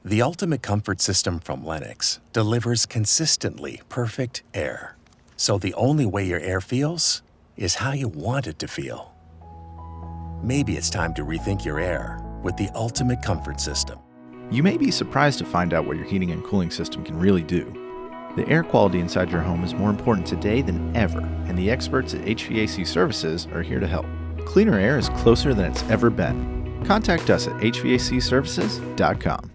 The ultimate comfort system from Lennox delivers consistently perfect air. So the only way your air feels is how you want it to feel. Maybe it's time to rethink your air with the ultimate comfort system. You may be surprised to find out what your heating and cooling system can really do. The air quality inside your home is more important today than ever, and the experts at HVAC Services are here to help. Cleaner air is closer than it's ever been. Contact us at hvacservices.com.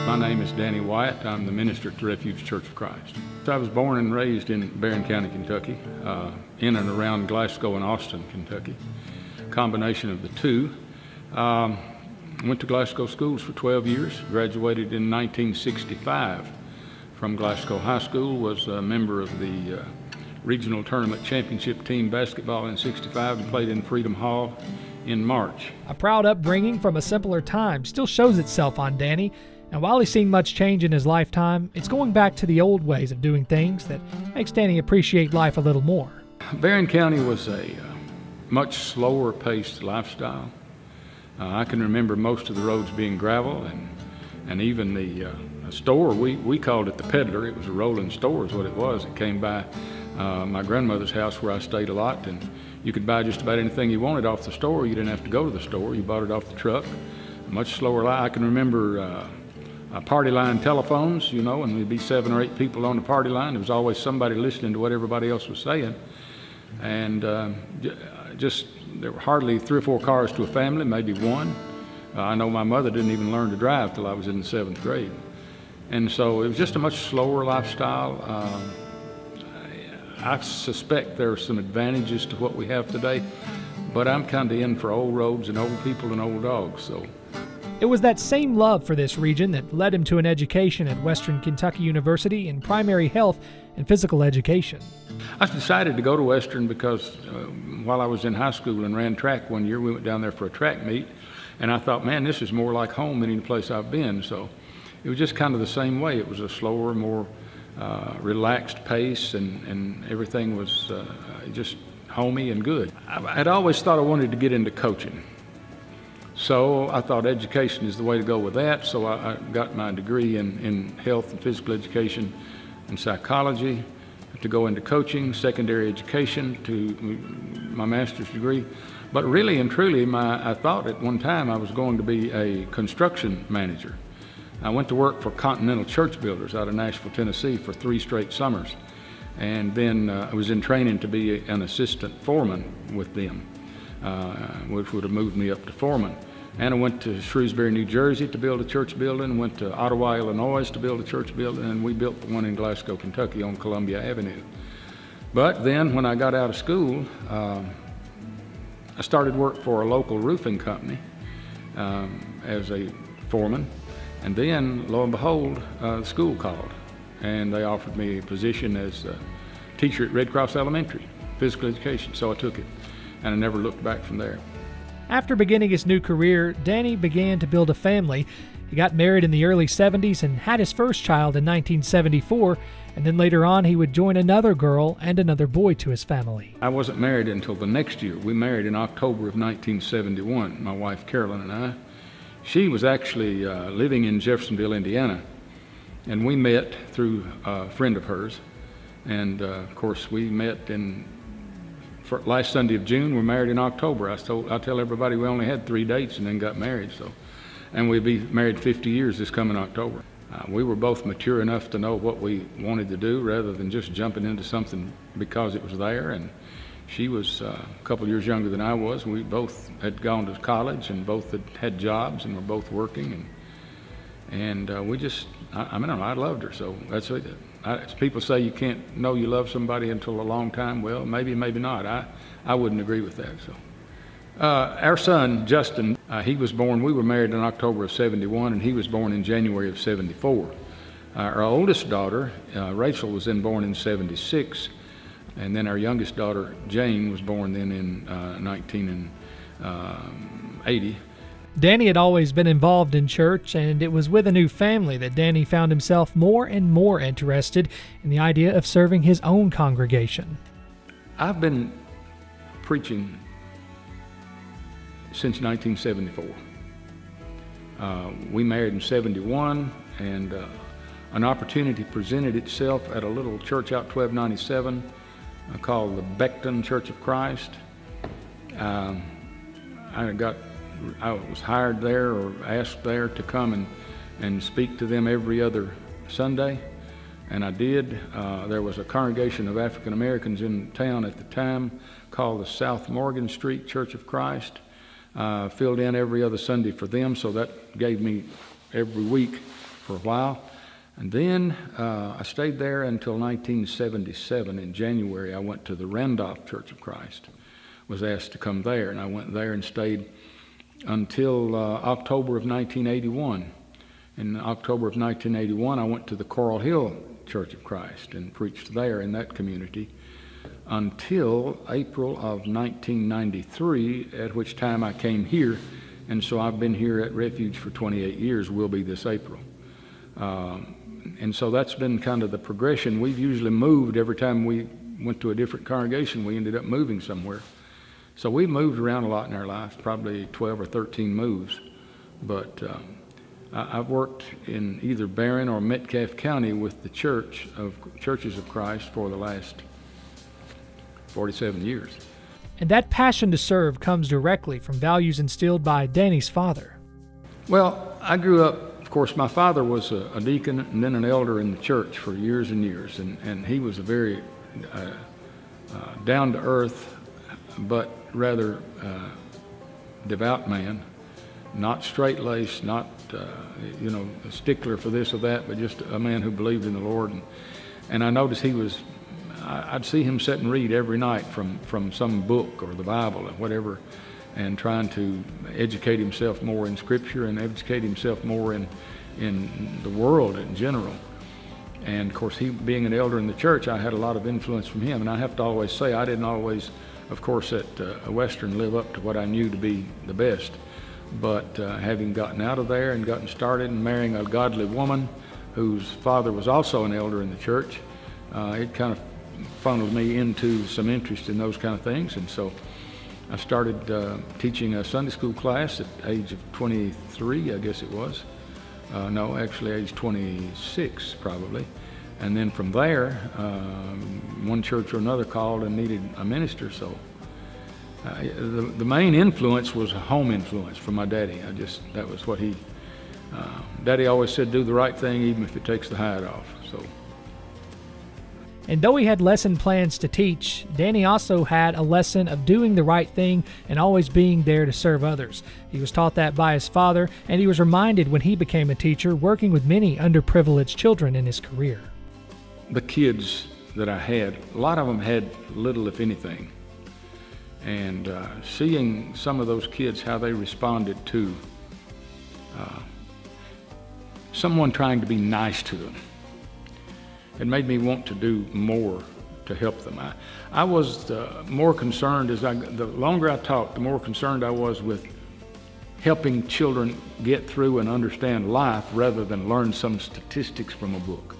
My name is Danny Wyatt. I'm the minister at the Refuge Church of Christ. I was born and raised in Barron County, Kentucky, in and around Glasgow and Austin, Kentucky. Combination of the two. Went to Glasgow schools for 12 years, graduated in 1965 from Glasgow High School, was a member of the regional tournament championship team basketball in '65 and played in Freedom Hall in March. A proud upbringing from a simpler time still shows itself on Danny. And while he's seen much change in his lifetime, it's going back to the old ways of doing things that makes Danny appreciate life a little more. Barron County was a much slower paced lifestyle. I can remember most of the roads being gravel, and even the store, we called it the peddler. It was a rolling store is what it was. It came by my grandmother's house where I stayed a lot, and you could buy just about anything you wanted off the store. You didn't have to go to the store. You bought it off the truck. Much slower life. I can remember party line telephones, and there'd be 7 or 8 people on the party line. There was always somebody listening to what everybody else was saying. And just there were hardly 3 or 4 cars to a family, maybe one. I know my mother didn't even learn to drive till I was in the 7th grade. And so it was just a much slower lifestyle. I suspect there are some advantages to what we have today, but I'm kind of in for old roads and old people and old dogs. So. It was that same love for this region that led him to an education at Western Kentucky University in primary health and physical education. I decided to go to Western because while I was in high school and ran track one year, we went down there for a track meet, and I thought, man, this is more like home than any place I've been. So it was just kind of the same way. It was a slower, more relaxed pace, and everything was just homey and good. I'd always thought I wanted to get into coaching. So I thought education is the way to go with that. So I got my degree in health and physical education and psychology to go into coaching, secondary education to my master's degree. But really and truly, I thought at one time I was going to be a construction manager. I went to work for Continental Church Builders out of Nashville, Tennessee for 3 straight summers. And then I was in training to be an assistant foreman with them, which would have moved me up to foreman. And I went to Shrewsbury, New Jersey to build a church building, went to Ottawa, Illinois to build a church building, and we built the one in Glasgow, Kentucky on Columbia Avenue. But then when I got out of school, I started work for a local roofing company as a foreman. And then, lo and behold, the school called, and they offered me a position as a teacher at Red Cross Elementary, physical education, so I took it, and I never looked back from there. After beginning his new career, Danny began to build a family. He got married in the early 70s and had his first child in 1974, and then later on he would join another girl and another boy to his family. I wasn't married until the next year. We married in October of 1971, my wife Carolyn and I. She was actually living in Jeffersonville, Indiana, and we met through a friend of hers. And of course we met for last Sunday of June. We're married in October. I tell everybody we only had 3 dates and then got married. And we'll be married 50 years this coming October. We were both mature enough to know what we wanted to do rather than just jumping into something because it was there. And she was a couple years younger than I was. We both had gone to college and both had jobs and were both working. And we just, I loved her. So that's what people say you can't know you love somebody until a long time. Well, maybe not. I wouldn't agree with that. So, our son, Justin, he was born, we were married in October of 71, and he was born in January of 74. Our oldest daughter, Rachel, was then born in 76. And then our youngest daughter, Jane, was born then in 1980. Danny had always been involved in church, and it was with a new family that Danny found himself more and more interested in the idea of serving his own congregation. I've been preaching since 1974. We married in 71, and an opportunity presented itself at a little church out 1297 called the Refuge Church of Christ. I was hired there or asked there to come and speak to them every other Sunday, and I did. There was a congregation of African Americans in town at the time called the South Morgan Street Church of Christ. Filled in every other Sunday for them, so that gave me every week for a while. And then I stayed there until 1977. In January, I went to the Randolph Church of Christ. Was asked to come there, and I went there and stayed until October of 1981. In October of 1981, I went to the Coral Hill Church of Christ and preached there in that community until April of 1993, at which time I came here, and so I've been here at Refuge for 28 years, will be this April. And so that's been kind of the progression. We've usually moved every time we went to a different congregation, we ended up moving somewhere. So we've moved around a lot in our life, probably 12 or 13 moves. But I've worked in either Barron or Metcalfe County with the Churches of Christ for the last 47 years. And that passion to serve comes directly from values instilled by Danny's father. Well, I grew up, of course, my father was a deacon and then an elder in the church for years and years, and he was a very down-to-earth but rather devout man, not straight-laced, not a stickler for this or that, but just a man who believed in the Lord. And I noticed I'd see him sit and read every night from some book or the Bible or whatever, and trying to educate himself more in Scripture and educate himself more in the world in general. And of course, he being an elder in the church, I had a lot of influence from him. And I have to always say, I didn't always, of course, at Western live up to what I knew to be the best. But having gotten out of there and gotten started and marrying a godly woman whose father was also an elder in the church, it kind of funneled me into some interest in those kind of things. And so I started teaching a Sunday school class at the age of 23, I guess it was. No, actually age 26 probably. And then from there, one church or another called and needed a minister. So the main influence was a home influence from my daddy. That was what Daddy always said, do the right thing even if it takes the hide off. So. And though he had lesson plans to teach, Danny also had a lesson of doing the right thing and always being there to serve others. He was taught that by his father, and he was reminded when he became a teacher, working with many underprivileged children in his career. The kids that I had, a lot of them had little, if anything. And seeing some of those kids, how they responded to someone trying to be nice to them, it made me want to do more to help them. I was more concerned the longer I talked, the more concerned I was with helping children get through and understand life rather than learn some statistics from a book.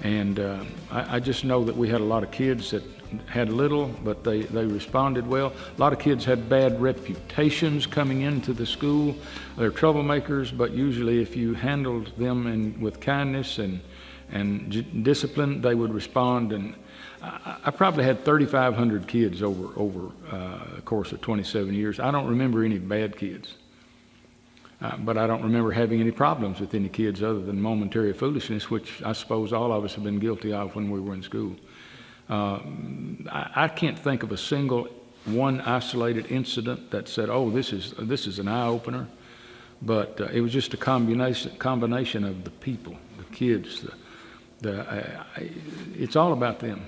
And I just know that we had a lot of kids that had little, but they responded well. A lot of kids had bad reputations coming into the school. They're troublemakers, but usually if you handled them with kindness and discipline, they would respond. And I probably had 3,500 kids over a course of 27 years. I don't remember any bad kids, but I don't remember having any problems with any kids other than momentary foolishness, which I suppose all of us have been guilty of when we were in school. I can't think of a single one isolated incident that said, "Oh, this is an eye opener," but it was just a combination of the people, the kids. It's all about them.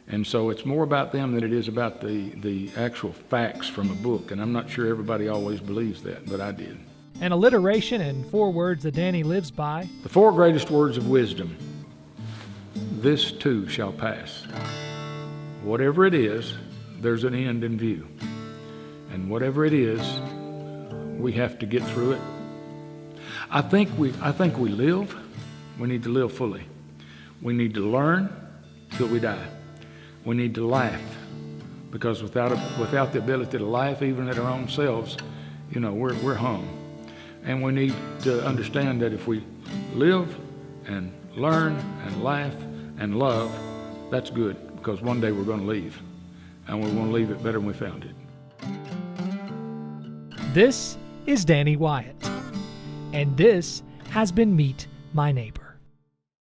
And so it's more about them than it is about the actual facts from a book. And I'm not sure everybody always believes that, but I did. An alliteration and 4 words that Danny lives by. The 4 greatest words of wisdom. This too shall pass. Whatever it is, there's an end in view. And whatever it is, we have to get through it. I think we live. We need to live fully. We need to learn till we die. We need to laugh, because without the ability to laugh, even at our own selves, we're hung. And we need to understand that if we live and learn and laugh and love, that's good, because one day we're going to leave, and we want to leave it better than we found it. This is Danny Wyatt, and this has been Meet My Neighbor.